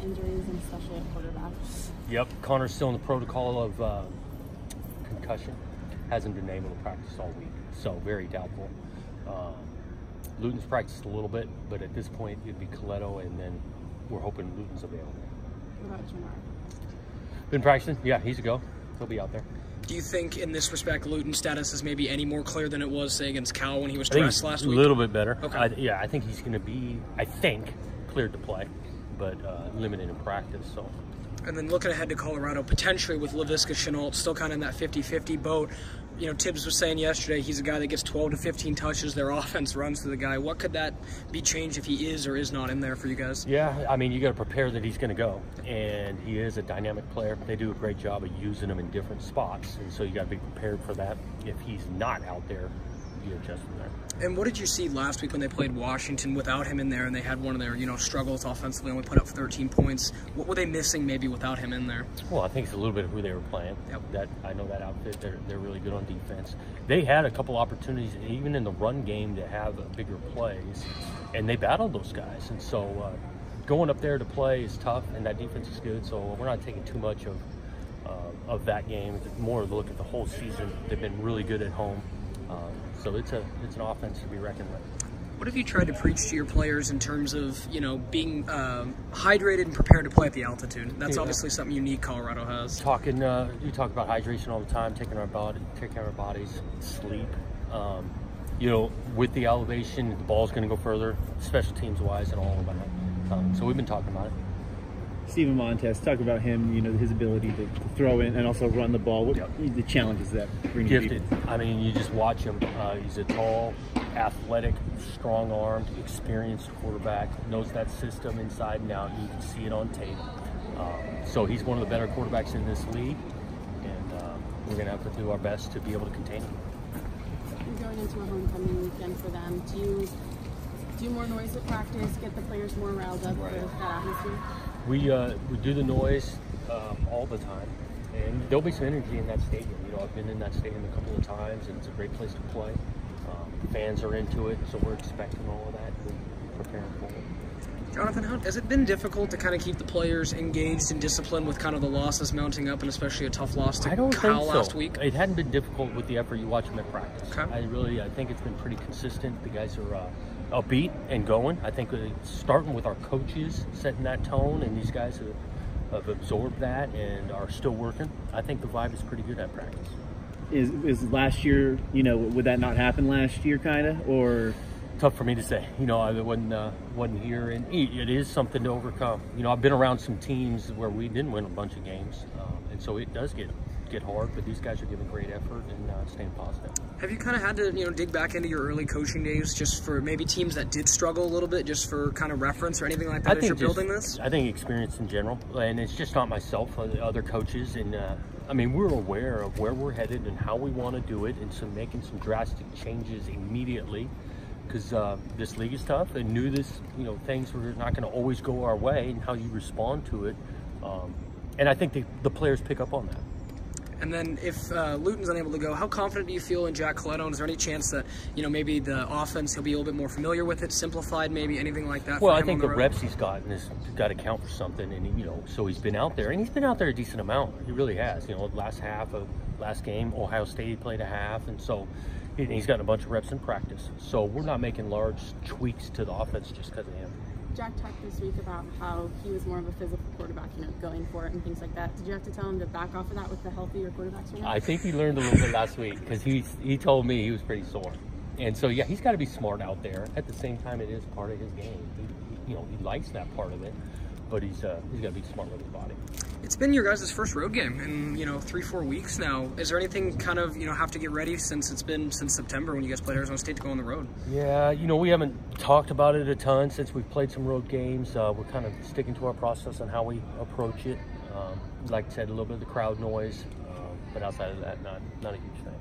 injuries, and especially at quarterback. Yep, Connor's still in the protocol of concussion. Hasn't been able to practice all week, so very doubtful. Luton's practiced a little bit, but at this point it'd be Coletto, and then we're hoping Luton's available. What about Jamar? Been practicing? Yeah, he's a go. He'll be out there. Do you think, in this respect, Luton's status is maybe any more clear than it was, say, against Cal when he was dressed last week? A little bit better. Okay. I think he's going to be, cleared to play, but limited in practice. So. And then looking ahead to Colorado, potentially with Laviska Shenault, still kind of in that 50-50 boat. You know, Tibbs was saying yesterday he's a guy that gets 12 to 15 touches. Their offense runs through the guy. What could that be changed if he is or is not in there for you guys? Yeah, I mean, you got to prepare that he's going to go, and he is a dynamic player. They do a great job of using him in different spots, and so you got to be prepared for that. If he's not out there, you adjust from there. And what did you see last week when they played Washington without him in there, and they had one of their, struggles offensively, only put up 13 points? What were they missing maybe without him in there? Well, I think it's a little bit of who they were playing. Yep. I know that outfit. They're really good on defense. They had a couple opportunities, even in the run game, to have bigger plays, and they battled those guys. And so going up there to play is tough, and that defense is good. So we're not taking too much of that game. It's more of a look at the whole season. They've been really good at home. So it's an offense to be reckoned with. What have you tried to preach to your players in terms of, being hydrated and prepared to play at the altitude? That's obviously something unique Colorado has. You talk about hydration all the time, taking care of our bodies, sleep. With the elevation, the ball's going to go further, special teams wise, and all of that. So we've been talking about it. Steven Montez, talk about him, his ability to throw in and also run the ball. What the challenges that bring gifted. I mean, you just watch him. He's a tall, athletic, strong-armed, experienced quarterback. Knows that system inside and out. You can see it on tape. So he's one of the better quarterbacks in this league, and we're going to have to do our best to be able to contain him. You're going into a homecoming weekend for them. Do you do more noise at practice, get the players more riled up for that atmosphere? We do the noise all the time, and there'll be some energy in that stadium. I've been in that stadium a couple of times, and it's a great place to play. Fans are into it, so we're expecting all of that and preparing for it. Jonathan, has it been difficult to kind of keep the players engaged and disciplined with kind of the losses mounting up, and especially a tough loss to Cal last week? It hadn't been difficult with the effort you watch them at practice. Okay. I think it's been pretty consistent. The guys are upbeat and going. I think starting with our coaches setting that tone, and these guys have absorbed that and are still working. I think the vibe is pretty good at practice. Is last year, would that not happen last year, kind of, or? Tough for me to say. I wasn't here, and it is something to overcome. I've been around some teams where we didn't win a bunch of games, and so it does get hard. But these guys are giving great effort and staying positive. Have you kind of had to dig back into your early coaching days, just for maybe teams that did struggle a little bit, just for kind of reference or anything like that as you're building this? I think experience in general, and it's just not myself, other coaches, and we're aware of where we're headed and how we want to do it, and so making some drastic changes immediately. Because this league is tough, and knew this, things were not going to always go our way, and how you respond to it. And I think the players pick up on that. And then if Luton's unable to go, how confident do you feel in Jack Coletto? Is there any chance that, maybe the offense, he'll be a little bit more familiar with it, simplified, maybe anything like that? Well, I think the reps he's gotten has got to count for something, and so he's been out there, and he's been out there a decent amount. He really has. Last game, Ohio State played a half, and so he's gotten a bunch of reps in practice. So we're not making large tweaks to the offense just because of him. Jack talked this week about how he was more of a physical quarterback, going for it and things like that. Did you have to tell him to back off of that with the healthier quarterbacks? I think he learned a little bit last week, because he told me he was pretty sore. And so, yeah, he's got to be smart out there. At the same time, it is part of his game. He likes that part of it, but he's got to be smart with his body. It's been your guys' first road game in 3-4 weeks now. Is there anything kind of have to get ready since September when you guys played Arizona State to go on the road? Yeah, we haven't talked about it a ton since we've played some road games. We're kind of sticking to our process on how we approach it. Like I said, a little bit of the crowd noise, but outside of that, not a huge thing.